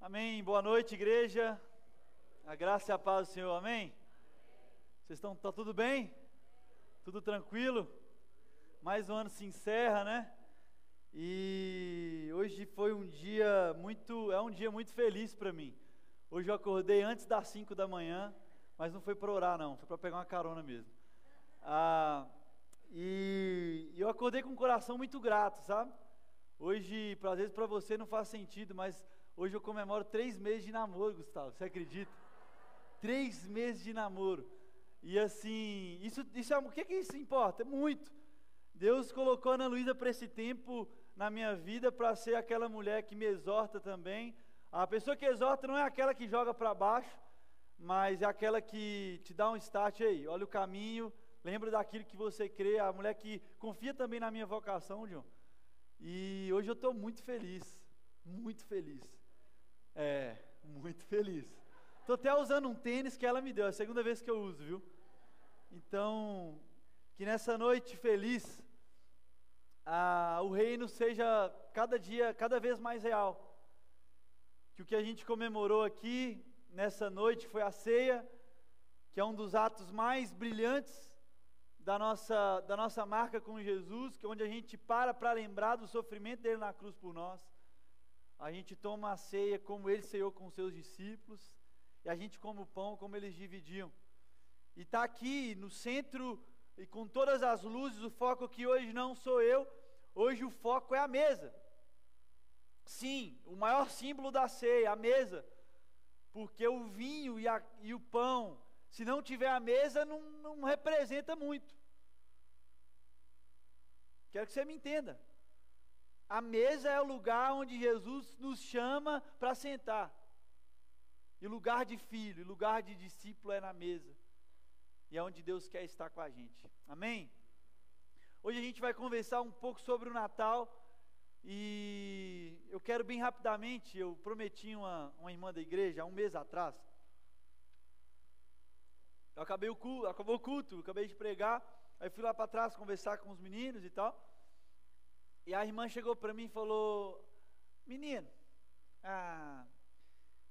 Amém. Boa noite, igreja. A graça e a paz do Senhor. Amém. Vocês estão, tá tudo bem? Tudo tranquilo? Mais um ano se encerra, né? E hoje foi um dia muito feliz para mim. Hoje eu acordei antes das 5 da manhã, mas não foi para orar não, foi para pegar uma carona mesmo. E eu acordei com um coração muito grato, sabe? Hoje, às vezes para você não faz sentido, mas hoje eu comemoro 3 meses de namoro, Gustavo, você acredita? 3 meses de namoro. E assim, o que isso importa? É muito. Deus colocou a Ana Luísa para esse tempo na minha vida para ser aquela mulher que me exorta também. A pessoa que exorta não é aquela que joga para baixo, mas é aquela que te dá um start aí, olha o caminho, lembra daquilo que você crê, a mulher que confia também na minha vocação, John. E hoje eu estou muito feliz, muito feliz. Muito feliz. Estou até usando um tênis que ela me deu, é a segunda vez que eu uso, viu? Então, que nessa noite feliz, o reino seja cada vez mais real. Que o que a gente comemorou aqui, nessa noite, foi a ceia, que é um dos atos mais brilhantes da nossa marca com Jesus, que é onde a gente para lembrar do sofrimento dele na cruz por nós. A gente toma a ceia como ele ceiou com os seus discípulos, e a gente come o pão como eles dividiam. E está aqui no centro, e com todas as luzes, o foco aqui hoje não sou eu, hoje o foco é a mesa. Sim, o maior símbolo da ceia, a mesa, porque o vinho e o pão, se não tiver a mesa, não representa muito. Quero que você me entenda. A mesa é o lugar onde Jesus nos chama para sentar. E lugar de filho, lugar de discípulo é na mesa. E é onde Deus quer estar com a gente. Amém? Hoje a gente vai conversar um pouco sobre o Natal. E eu quero bem rapidamente, eu prometi uma irmã da igreja há um mês atrás. Acabou o culto, acabei de pregar. Aí fui lá para trás conversar com os meninos e tal. E a irmã chegou para mim e falou: menino,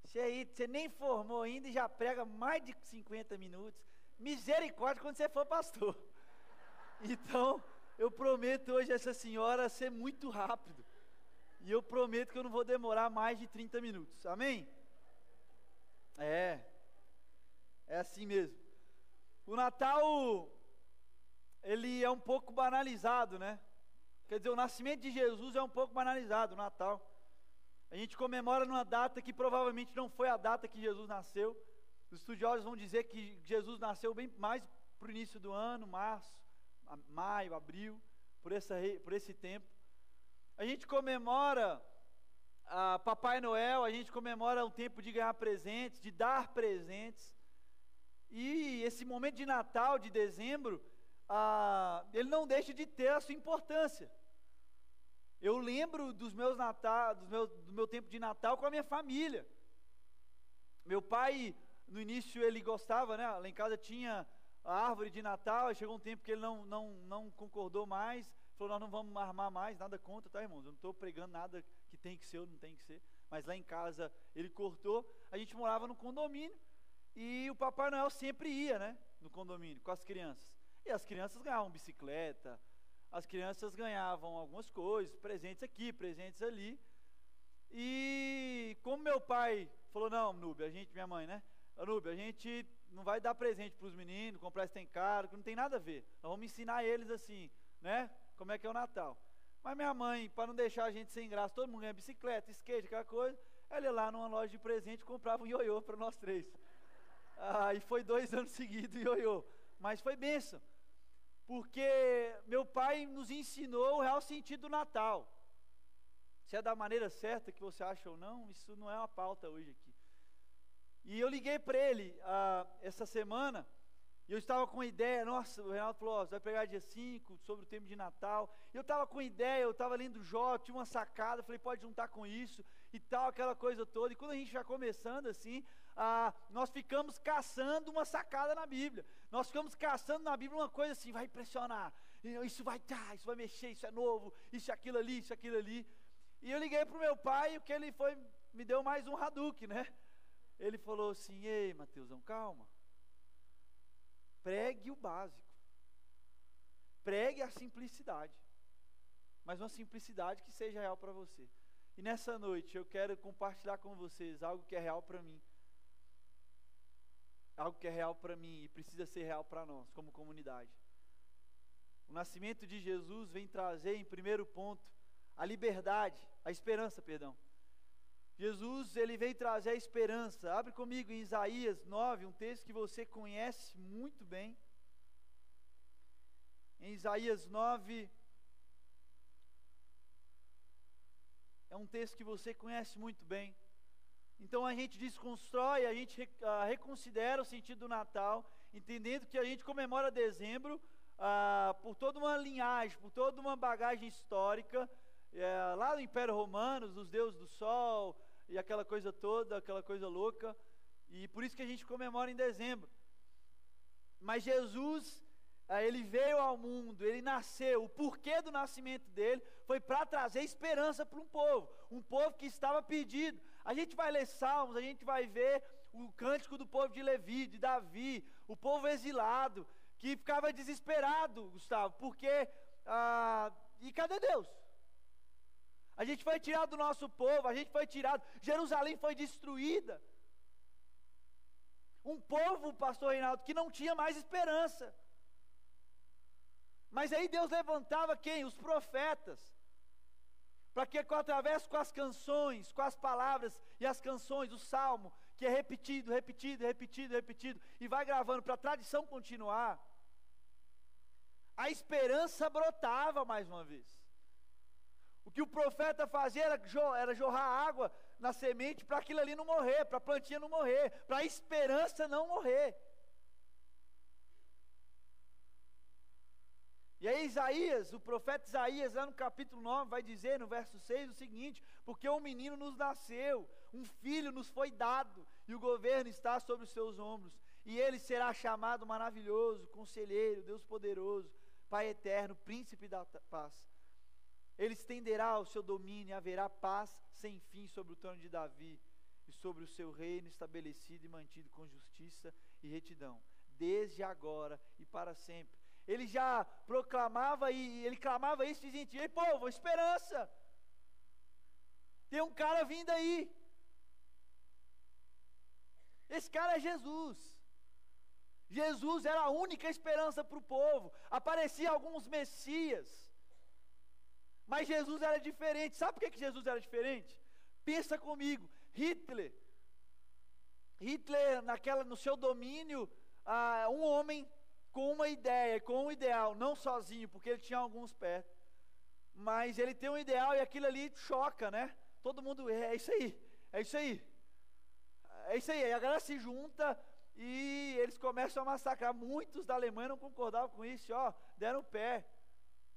você nem formou ainda e já prega mais de 50 minutos. Misericórdia quando você for pastor. Então, eu prometo hoje a essa senhora ser muito rápido. E eu prometo que eu não vou demorar mais de 30 minutos. Amém? É assim mesmo. O Natal, ele é um pouco banalizado, né? Quer dizer, o nascimento de Jesus é um pouco banalizado, o Natal. A gente comemora numa data que provavelmente não foi a data que Jesus nasceu. Os estudiosos vão dizer que Jesus nasceu bem mais para o início do ano, março, maio, abril, por esse tempo. A gente comemora Papai Noel, a gente comemora o tempo de ganhar presentes, de dar presentes. E esse momento de Natal, de dezembro, ele não deixa de ter a sua importância. Eu lembro do meu tempo de Natal com a minha família. Meu pai, no início, ele gostava, né? Lá em casa tinha a árvore de Natal, aí chegou um tempo que ele não concordou mais, falou: nós não vamos armar mais, nada contra, tá, irmãos? Eu não estou pregando nada que tem que ser ou não tem que ser, mas lá em casa ele cortou. A gente morava no condomínio e o Papai Noel sempre ia, né? No condomínio, com as crianças. E as crianças ganhavam bicicleta, as crianças ganhavam algumas coisas, presentes aqui, presentes ali. E como meu pai falou: não, Núbia, minha mãe, né? Núbia, a gente não vai dar presente para os meninos, comprar isso tem caro, que não tem nada a ver. Nós vamos ensinar eles assim, né? Como é que é o Natal. Mas minha mãe, para não deixar a gente sem graça, todo mundo ganha bicicleta, skate, aquela coisa, ela ia lá numa loja de presente e comprava um ioiô para nós 3. E foi 2 anos seguidos ioiô. Mas foi bênção. Porque meu pai nos ensinou o real sentido do Natal. Se é da maneira certa que você acha ou não, isso não é uma pauta hoje aqui. E eu liguei para ele essa semana, e eu estava com ideia. Nossa, o Renato falou: você vai pregar dia 5, sobre o tempo de Natal. E eu estava com ideia, eu estava lendo Jó, tinha uma sacada, falei: pode juntar com isso, e tal, aquela coisa toda. E quando a gente vai começando assim, nós ficamos caçando uma sacada na Bíblia. Nós ficamos caçando na Bíblia uma coisa assim: vai impressionar, isso vai mexer, isso é novo, isso, aquilo ali, isso, aquilo ali. E eu liguei para o meu pai, o que ele foi, me deu mais um Hadouken, né? Ele falou assim: ei, Mateusão, calma. Pregue o básico. Pregue a simplicidade. Mas uma simplicidade que seja real para você. E nessa noite eu quero compartilhar com vocês algo que é real para mim. Algo que é real para mim e precisa ser real para nós, como comunidade. O nascimento de Jesus vem trazer, em primeiro ponto, a liberdade, a esperança, perdão. Jesus, ele vem trazer a esperança. Abre comigo em Isaías 9, um texto que você conhece muito bem. Em Isaías 9, é um texto que você conhece muito bem. Então a gente desconstrói, a gente reconsidera o sentido do Natal, entendendo que a gente comemora dezembro por toda uma linhagem, por toda uma bagagem histórica, lá no Império Romano, dos deuses do sol, e aquela coisa toda, aquela coisa louca, e por isso que a gente comemora em dezembro. Mas Jesus, ele veio ao mundo, ele nasceu, o porquê do nascimento dele foi para trazer esperança para um povo que estava perdido. A gente vai ler Salmos, a gente vai ver o cântico do povo de Levi, de Davi, o povo exilado, que ficava desesperado, Gustavo, porque, e cadê Deus? A gente foi tirado do nosso povo, a gente foi tirado, Jerusalém foi destruída. Um povo, pastor Reinaldo, que não tinha mais esperança. Mas aí Deus levantava quem? Os profetas. Para que através com as canções, com as palavras e as canções, o salmo, que é repetido, e vai gravando para a tradição continuar, a esperança brotava mais uma vez. O que o profeta fazia era jorrar água na semente para aquilo ali não morrer, para a plantinha não morrer, para a esperança não morrer. E aí Isaías, o profeta Isaías, lá no capítulo 9, vai dizer no verso 6 o seguinte: porque um menino nos nasceu, um filho nos foi dado, e o governo está sobre os seus ombros, e ele será chamado maravilhoso, conselheiro, Deus poderoso, Pai eterno, príncipe da paz. Ele estenderá o seu domínio e haverá paz sem fim sobre o trono de Davi, e sobre o seu reino estabelecido e mantido com justiça e retidão, desde agora e para sempre. Ele já proclamava e ele clamava isso, dizendo: ei povo, esperança, tem um cara vindo aí, esse cara é Jesus. Jesus era a única esperança para o povo. Apareciam alguns messias, mas Jesus era diferente. Sabe por que Jesus era diferente? Pensa comigo, Hitler no seu domínio, um homem com uma ideia, com um ideal, não sozinho, porque ele tinha alguns perto, mas ele tem um ideal e aquilo ali choca, né? Todo mundo, é isso aí, aí a galera se junta e eles começam a massacrar. Muitos da Alemanha não concordavam com isso, deram o pé.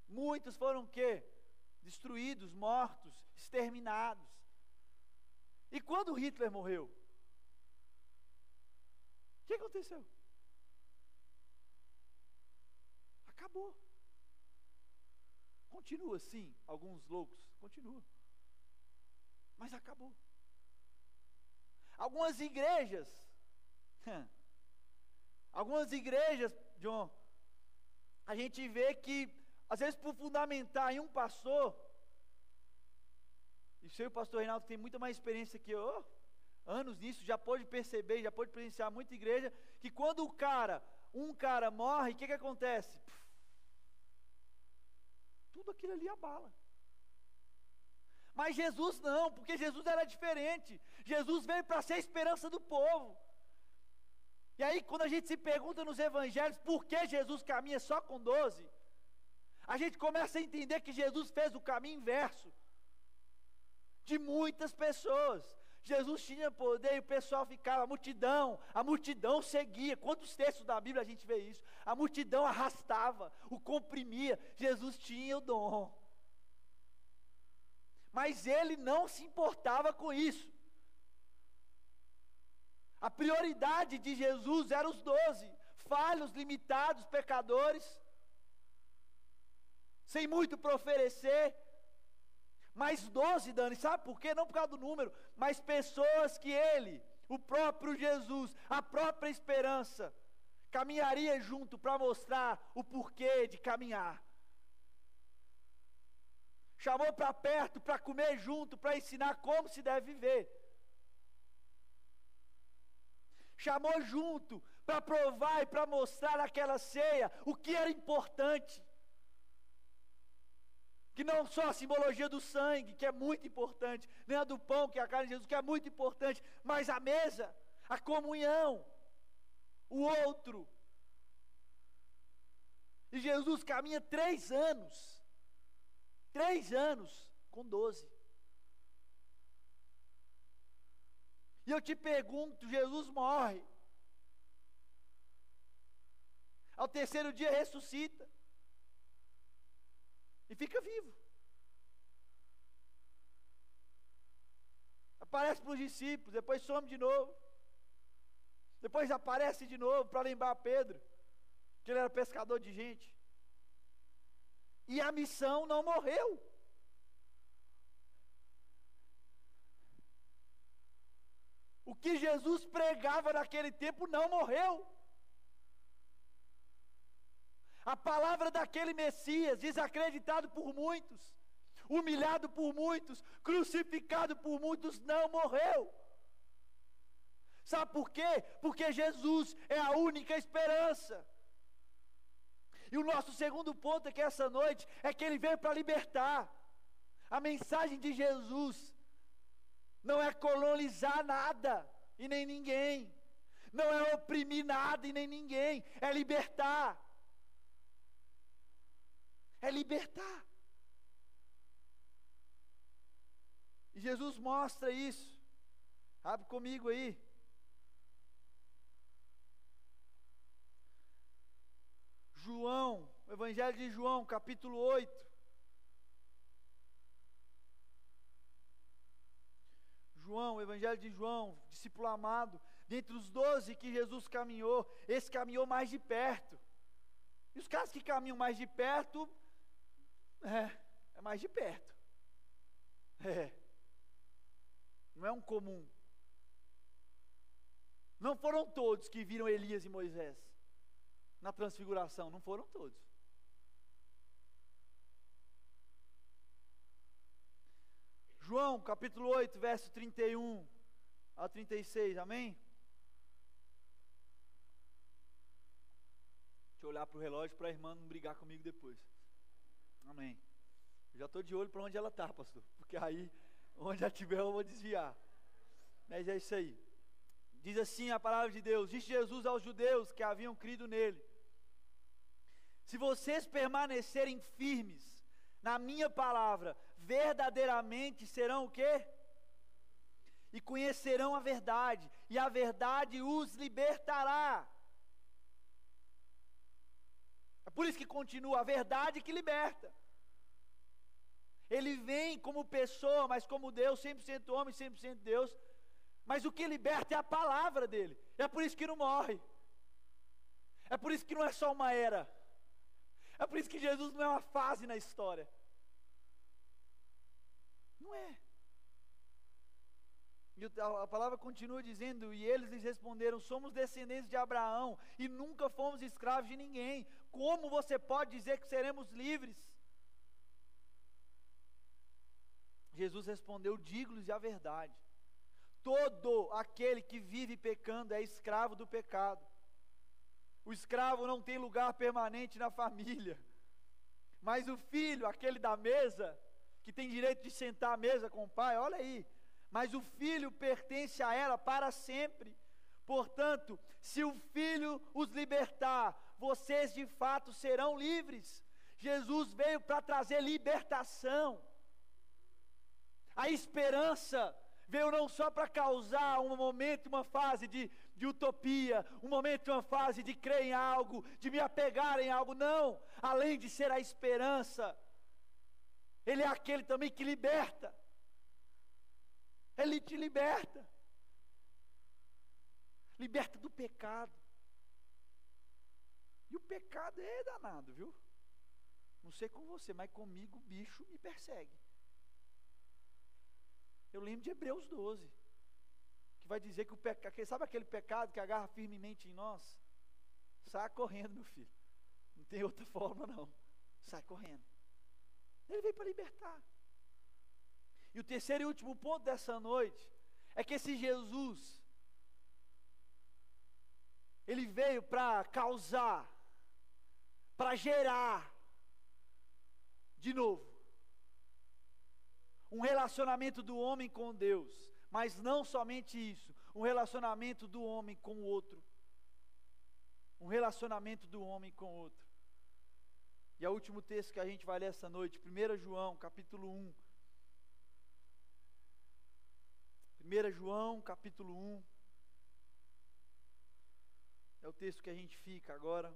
Muitos foram o quê? Destruídos, mortos, exterminados. E quando Hitler morreu, o que aconteceu? Acabou. Continua assim, alguns loucos, continua. Mas acabou. Algumas igrejas, John, a gente vê que, às vezes, por fundamentar em um pastor, e sei o pastor Reinaldo tem muita mais experiência que eu, anos nisso, já pôde perceber, já pôde presenciar muita igreja, que quando um cara morre, o que acontece? Tudo aquilo ali abala. Mas Jesus não, porque Jesus era diferente. Jesus veio para ser a esperança do povo. E aí, quando a gente se pergunta nos evangelhos por que Jesus caminha só com 12, a gente começa a entender que Jesus fez o caminho inverso de muitas pessoas. Jesus tinha poder e o pessoal ficava, a multidão seguia. Quantos textos da Bíblia a gente vê isso? A multidão arrastava, o comprimia. Jesus tinha o dom, mas ele não se importava com isso. A prioridade de Jesus era os 12, falhos, limitados, pecadores, sem muito para oferecer, Mas 12, Dani, sabe por quê? Não por causa do número, mas pessoas que ele, o próprio Jesus, a própria esperança, caminharia junto para mostrar o porquê de caminhar. Chamou para perto para comer junto, para ensinar como se deve viver. Chamou junto para provar e para mostrar naquela ceia o que era importante. Que não só a simbologia do sangue, que é muito importante, nem a do pão, que é a carne de Jesus, que é muito importante, mas a mesa, a comunhão, o outro. E Jesus caminha 3 anos com 12. E eu te pergunto, Jesus morre, ao terceiro dia ressuscita, e fica vivo. Aparece para os discípulos, depois some de novo, depois aparece de novo para lembrar Pedro, que ele era pescador de gente. E a missão não morreu. O que Jesus pregava naquele tempo não morreu. A palavra daquele Messias, desacreditado por muitos, humilhado por muitos, crucificado por muitos, não morreu. Sabe por quê? Porque Jesus é a única esperança. E o nosso segundo ponto aqui essa noite é que ele veio para libertar. A mensagem de Jesus não é colonizar nada e nem ninguém, não é oprimir nada e nem ninguém, é libertar. É libertar. E Jesus mostra isso. Abre comigo aí. João, o Evangelho de João, capítulo 8. João, o Evangelho de João, discípulo amado, dentre os 12 que Jesus caminhou, esse caminhou mais de perto. E os caras que caminham mais de perto, é mais de perto. Não é um comum. Não foram todos que viram Elias e Moisés na transfiguração, não foram todos. João, capítulo 8, verso 31 a 36, amém? Deixa eu olhar para o relógio para a irmã não brigar comigo depois. Amém. Eu já estou de olho para onde ela está, pastor, porque aí, onde ela estiver, eu vou desviar. Mas é isso aí. Diz assim a palavra de Deus: disse Jesus aos judeus que haviam crido nele: se vocês permanecerem firmes na minha palavra, verdadeiramente serão o quê? E conhecerão a verdade, e a verdade os libertará. É por isso que continua, a verdade que liberta. Ele vem como pessoa, mas como Deus, 100% homem, 100% Deus. Mas o que liberta é a palavra dele. É por isso que não morre. É por isso que não é só uma era. É por isso que Jesus não é uma fase na história. Não é. E a palavra continua dizendo: e eles lhes responderam: somos descendentes de Abraão e nunca fomos escravos de ninguém. Como você pode dizer que seremos livres? Jesus respondeu: digo-lhes a verdade. Todo aquele que vive pecando é escravo do pecado. O escravo não tem lugar permanente na família, mas o filho, aquele da mesa, que tem direito de sentar à mesa com o pai, olha aí, mas o filho pertence a ela para sempre. Portanto, se o filho os libertar, vocês de fato serão livres. Jesus veio para trazer libertação. A esperança veio não só para causar um momento, uma fase de utopia, um momento, uma fase de crer em algo, de me apegar em algo, não. Além de ser a esperança, Ele é aquele também que liberta. Ele te liberta. Liberta do pecado. E o pecado é danado, viu? Não sei com você, mas comigo o bicho me persegue. Eu lembro de Hebreus 12, que vai dizer que o pecado, sabe aquele pecado que agarra firmemente em nós? Sai correndo, meu filho. Não tem outra forma não. Sai correndo. Ele veio para libertar. E o terceiro e último ponto dessa noite é que esse Jesus, ele veio para causar, para gerar de novo um relacionamento do homem com Deus, mas não somente isso, um relacionamento do homem com o outro. Um relacionamento do homem com o outro. E é o último texto que a gente vai ler essa noite, 1 João, capítulo 1. 1 João, capítulo 1. É o texto que a gente fica agora.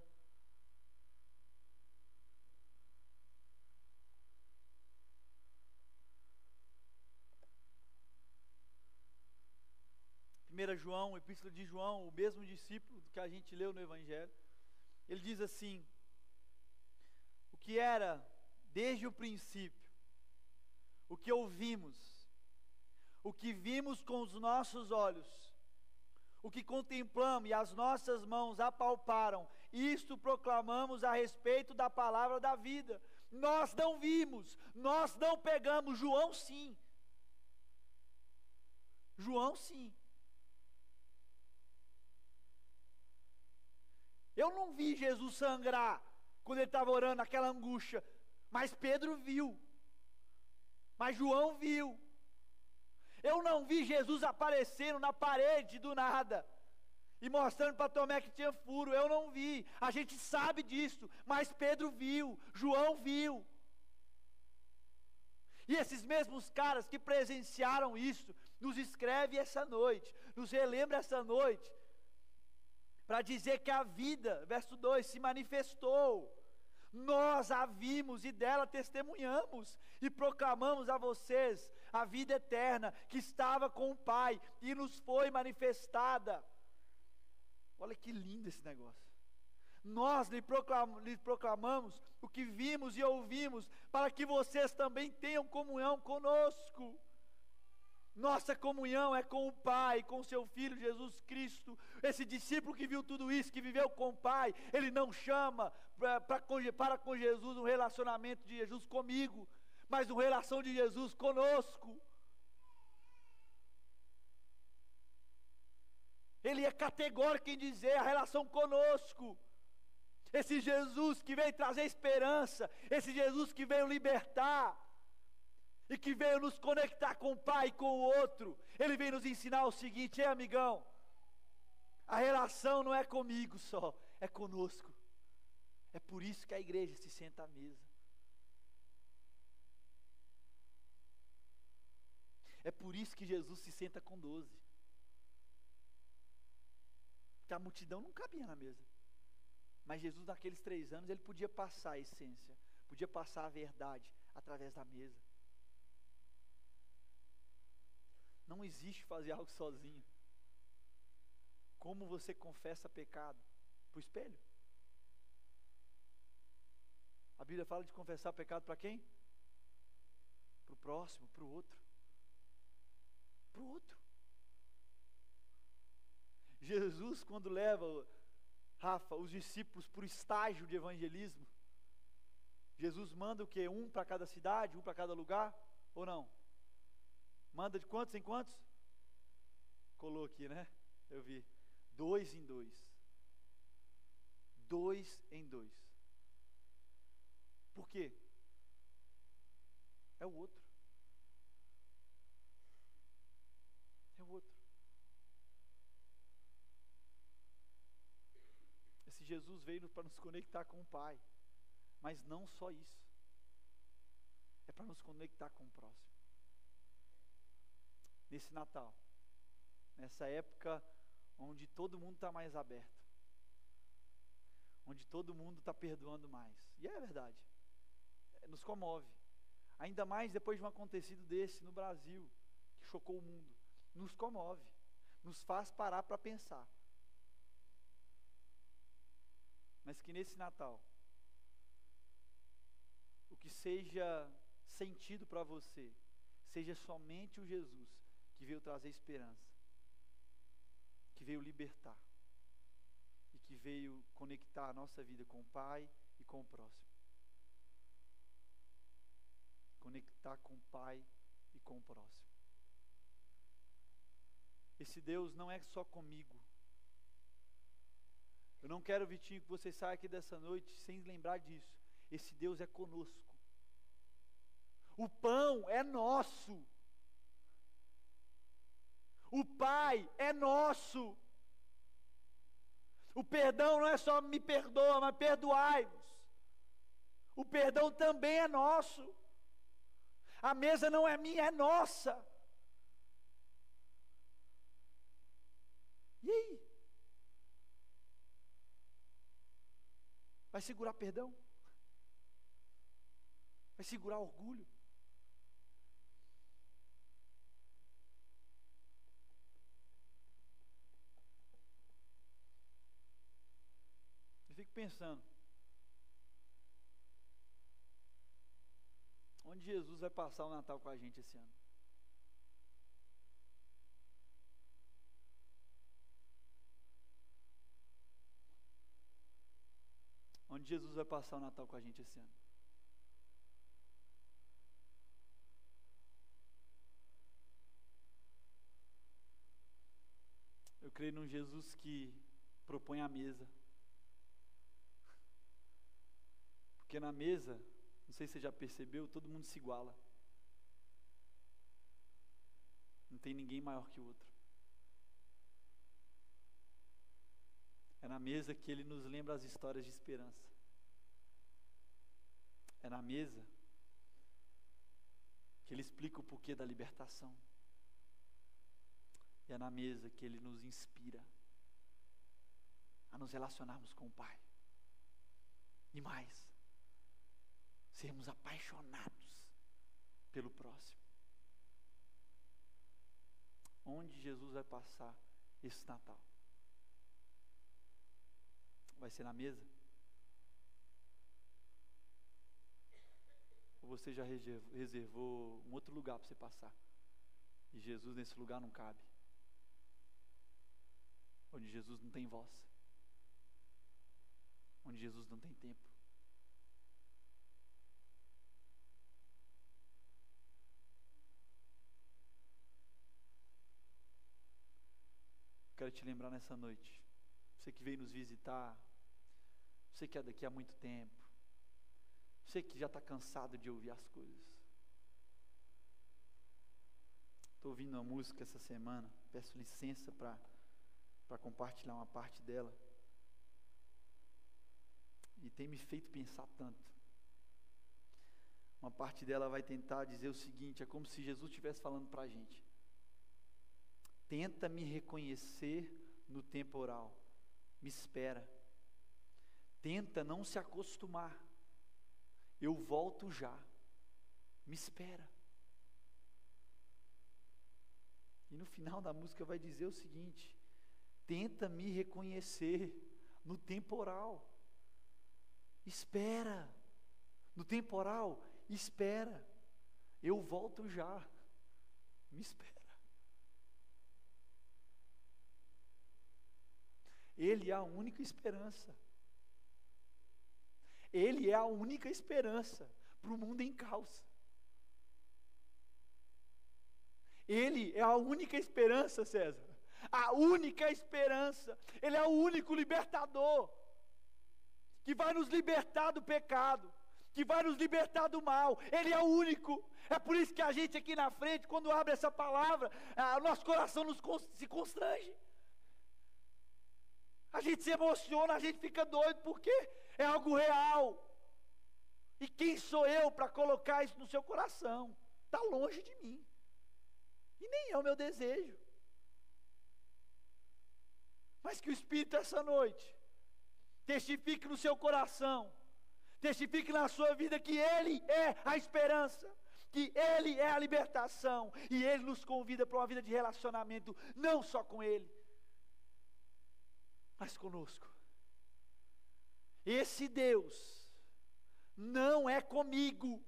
João, Epístola de João, o mesmo discípulo que a gente leu no Evangelho. Ele diz assim: o que era desde o princípio, o que ouvimos, o que vimos com os nossos olhos, o que contemplamos e as nossas mãos apalparam, isto proclamamos a respeito da palavra da vida. Nós não vimos, nós não pegamos. João sim. João sim. Eu não vi Jesus sangrar quando ele estava orando, aquela angústia, mas Pedro viu, mas João viu. Eu não vi Jesus aparecendo na parede do nada e mostrando para Tomé que tinha furo. Eu não vi. A gente sabe disso, mas Pedro viu, João viu. E esses mesmos caras que presenciaram isso nos escreve essa noite, nos relembra essa noite, para dizer que a vida, verso 2, se manifestou. Nós a vimos e dela testemunhamos e proclamamos a vocês a vida eterna que estava com o Pai e nos foi manifestada. Olha que lindo esse negócio. Nós lhe proclamamos o que vimos e ouvimos, para que vocês também tenham comunhão conosco. Nossa comunhão é com o Pai, com seu Filho Jesus Cristo. Esse discípulo que viu tudo isso, que viveu com o Pai, ele não chama para com Jesus um relacionamento de Jesus comigo, mas uma relação de Jesus conosco. Ele é categórico em dizer a relação conosco. Esse Jesus que veio trazer esperança, esse Jesus que veio libertar, e que veio nos conectar com o Pai e com o outro, ele veio nos ensinar o seguinte: ei, amigão, a relação não é comigo só, é conosco. É por isso que a igreja se senta à mesa. É por isso que Jesus se senta com 12. Porque a multidão não cabia na mesa. Mas Jesus, naqueles 3 anos, ele podia passar a essência, podia passar a verdade através da mesa. Não existe fazer algo sozinho. Como você confessa pecado? Para o espelho. A Bíblia fala de confessar pecado para quem? Para o próximo, para o outro. Para o outro. Jesus, quando leva, Rafa, os discípulos para o estágio de evangelismo, Jesus manda o quê? Um para cada cidade, um para cada lugar? Ou não? Manda de quantos em quantos? Colou aqui, né? Eu vi. 2 em 2. 2 em 2. Por quê? É o outro. É o outro. Esse Jesus veio para nos conectar com o Pai. Mas não só isso. É para nos conectar com o próximo. Nesse Natal, nessa época onde todo mundo está mais aberto, onde todo mundo está perdoando mais, e é verdade, nos comove, ainda mais depois de um acontecido desse no Brasil, que chocou o mundo, nos comove, nos faz parar para pensar, mas que nesse Natal, o que seja sentido para você, seja somente o Jesus que veio trazer esperança, que veio libertar e que veio conectar a nossa vida com o Pai e com o próximo. Conectar com o Pai e com o próximo. Esse Deus não é só comigo. Eu não quero, Vitinho, que você saia aqui dessa noite sem lembrar disso. Esse Deus é conosco. O pão é nosso. O Pai é nosso. O perdão não é só me perdoa, mas perdoai-vos. O perdão também é nosso. A mesa não é minha, é nossa. E aí? Vai segurar perdão? Vai segurar orgulho? Eu fico pensando, onde Jesus vai passar o Natal com a gente esse ano? Onde Jesus vai passar o Natal com a gente esse ano? Eu creio num Jesus que propõe a mesa. Porque na mesa, não sei se você já percebeu, todo mundo se iguala. Não tem ninguém maior que o outro. É na mesa que Ele nos lembra as histórias de esperança. É na mesa que Ele explica o porquê da libertação. E é na mesa que Ele nos inspira a nos relacionarmos com o Pai. E mais, sermos apaixonados pelo próximo. Onde Jesus vai passar esse Natal? Vai ser na mesa? Ou você já reservou um outro lugar para você passar? E Jesus nesse lugar não cabe. Onde Jesus não tem voz. Onde Jesus não tem tempo. Quero te lembrar nessa noite, você que veio nos visitar, você que é daqui há muito tempo, você que já está cansado de ouvir as coisas. Estou ouvindo uma música essa semana, peço licença para compartilhar uma parte dela, e tem me feito pensar tanto. Uma parte dela vai tentar dizer o seguinte, é como se Jesus estivesse falando para a gente: tenta me reconhecer no temporal, me espera, tenta não se acostumar, eu volto já, me espera. E no final da música vai dizer o seguinte: tenta me reconhecer no temporal, espera, no temporal, espera, eu volto já, me espera. Ele é a única esperança. Ele é a única esperança para o mundo em caos. Ele é a única esperança, César. A única esperança. Ele é o único libertador, que vai nos libertar do pecado, que vai nos libertar do mal. Ele é o único. É por isso que a gente aqui na frente, quando abre essa palavra, o nosso coração se constrange. A gente se emociona, a gente fica doido, porque é algo real. E quem sou eu para colocar isso no seu coração? Está longe de mim. E nem é o meu desejo. Mas que o Espírito essa noite testifique no seu coração, testifique na sua vida que Ele é a esperança, que Ele é a libertação, e Ele nos convida para uma vida de relacionamento, não só com Ele, mas conosco. Esse Deus não é comigo,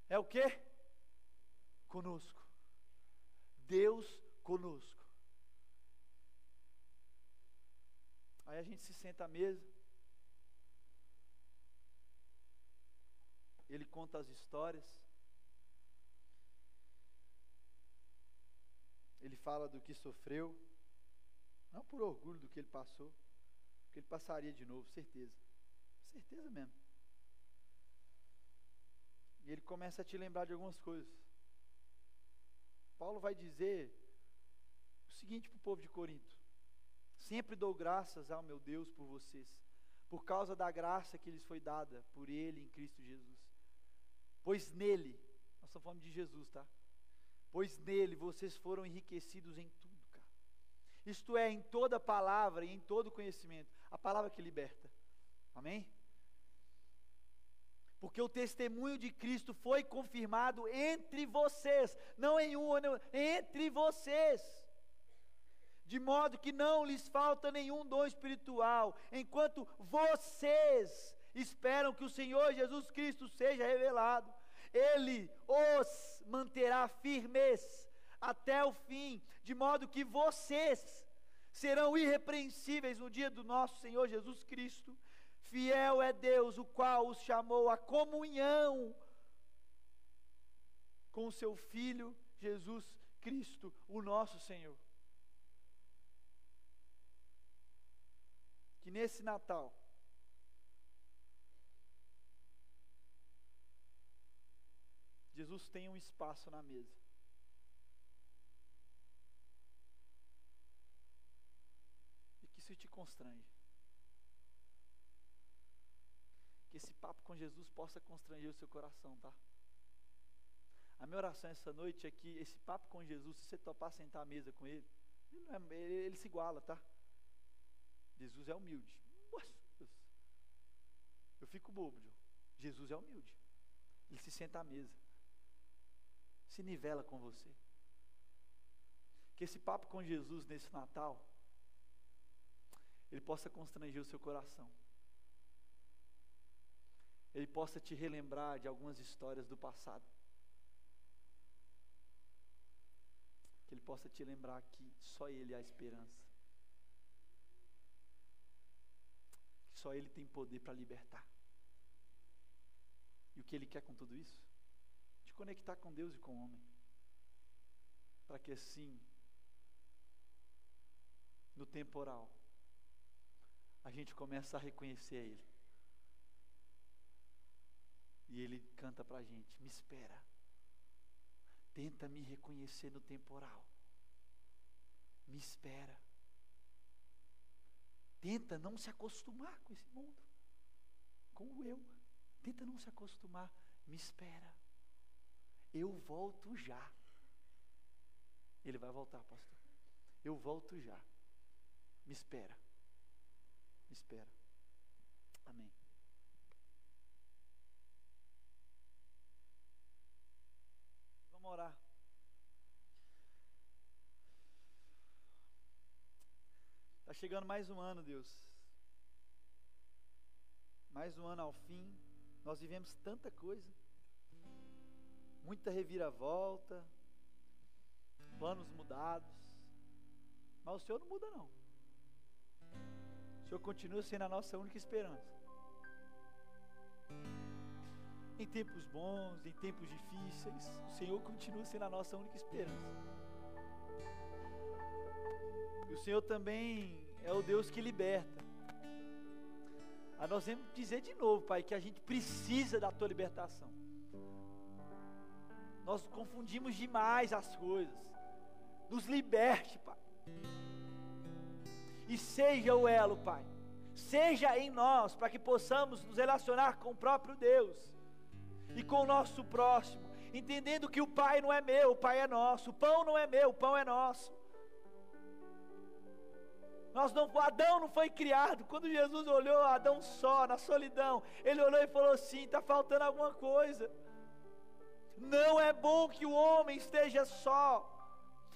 é o quê? conosco. Deus conosco. Aí a gente se senta à mesa. Ele conta as histórias. Ele fala do que sofreu. Não por orgulho do que ele passou, porque ele passaria de novo, certeza. Certeza mesmo. E ele começa a te lembrar de algumas coisas. Paulo vai dizer o seguinte para o povo de Corinto: sempre dou graças ao meu Deus por vocês, por causa da graça que lhes foi dada por Ele em Cristo Jesus. Pois nele, nós estamos falando de Jesus, tá? Pois nele vocês foram enriquecidos em tudo, cara. Isto é, em toda palavra e em todo conhecimento. A palavra que liberta. Amém? Porque o testemunho de Cristo foi confirmado entre vocês, não em um, não, entre vocês. De modo que não lhes falta nenhum dom espiritual, enquanto vocês esperam que o Senhor Jesus Cristo seja revelado. Ele os manterá firmes até o fim, de modo que vocês serão irrepreensíveis no dia do nosso Senhor Jesus Cristo. Fiel é Deus, o qual os chamou à comunhão com o seu Filho Jesus Cristo, o nosso Senhor. Que nesse Natal Jesus tenha um espaço na mesa. E que isso te constrange. Que esse papo com Jesus possa constranger o seu coração, tá? A minha oração essa noite é que esse papo com Jesus, se você topar sentar à mesa com Ele, ele se iguala, tá? Jesus é humilde. Nossa, Deus. Eu fico bobo, João. Jesus é humilde. Ele se senta à mesa. Se nivela com você. Que esse papo com Jesus nesse Natal, ele possa constranger o seu coração. Ele possa te relembrar de algumas histórias do passado. Que ele possa te lembrar que só Ele há esperança. Que só Ele tem poder para libertar. E o que Ele quer com tudo isso? Te conectar com Deus e com o homem. Para que assim, no temporal, a gente comece a reconhecer Ele. E Ele canta para a gente: me espera. Tenta me reconhecer no temporal. Me espera. Tenta não se acostumar com esse mundo, com o eu. Tenta não se acostumar. Me espera. Eu volto já. Ele vai voltar, pastor. Eu volto já. Me espera. Me espera. Amém. Vamos orar. Está chegando mais um ano, Deus. Mais um ano ao fim. Nós vivemos tanta coisa. Muita reviravolta. Planos mudados. Mas o Senhor não muda, não. O Senhor continua sendo a nossa única esperança. Em tempos bons, em tempos difíceis, o Senhor continua sendo a nossa única esperança. E o Senhor também é o Deus que liberta. Nós vamos dizer de novo, Pai, que a gente precisa da Tua libertação. Nós confundimos demais as coisas. Nos liberte, Pai. E seja o elo, Pai. Seja em nós, para que possamos nos relacionar com o próprio Deus e com o nosso próximo, entendendo que o Pai não é meu, o Pai é nosso. O pão não é meu, o pão é nosso. Adão não foi criado. Quando Jesus olhou Adão só, na solidão, ele olhou e falou assim: está faltando alguma coisa. Não é bom que o homem esteja só.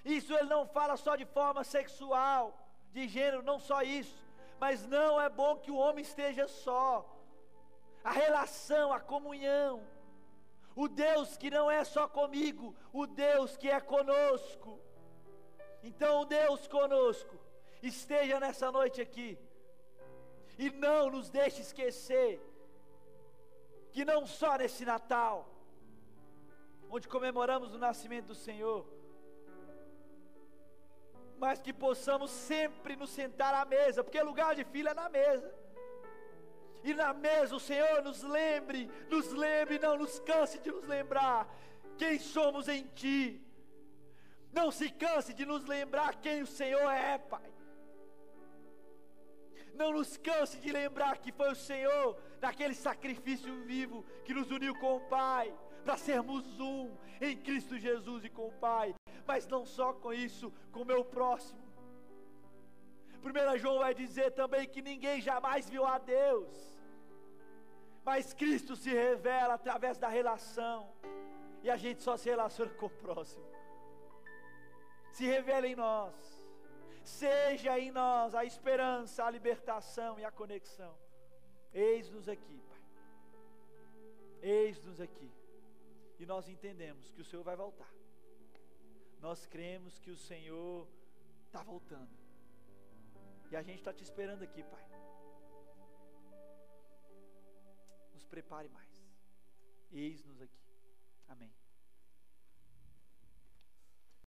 Isso ele não fala só de forma sexual, de gênero, não só isso. Mas não é bom que o homem esteja só. A relação, a comunhão, o Deus que não é só comigo, o Deus que é conosco. Então, o Deus conosco esteja nessa noite aqui, e não nos deixe esquecer que não só nesse Natal, onde comemoramos o nascimento do Senhor, mas que possamos sempre nos sentar à mesa, porque lugar de filho é na mesa. E na mesa o Senhor nos lembre, não nos canse de nos lembrar quem somos em Ti. Não se canse de nos lembrar quem o Senhor é, Pai. Não nos canse de lembrar que foi o Senhor, naquele sacrifício vivo, que nos uniu com o Pai, para sermos um em Cristo Jesus e com o Pai. Mas não só com isso, com o meu próximo. 1 João vai dizer também que ninguém jamais viu a Deus, mas Cristo se revela através da relação, e a gente só se relaciona com o próximo. Se revela em nós, seja em nós a esperança, a libertação e a conexão. Eis-nos aqui, Pai, eis-nos aqui, e nós entendemos que o Senhor vai voltar. Nós cremos que o Senhor está voltando, e a gente está te esperando aqui, Pai. Nos prepare mais, eis-nos aqui, amém.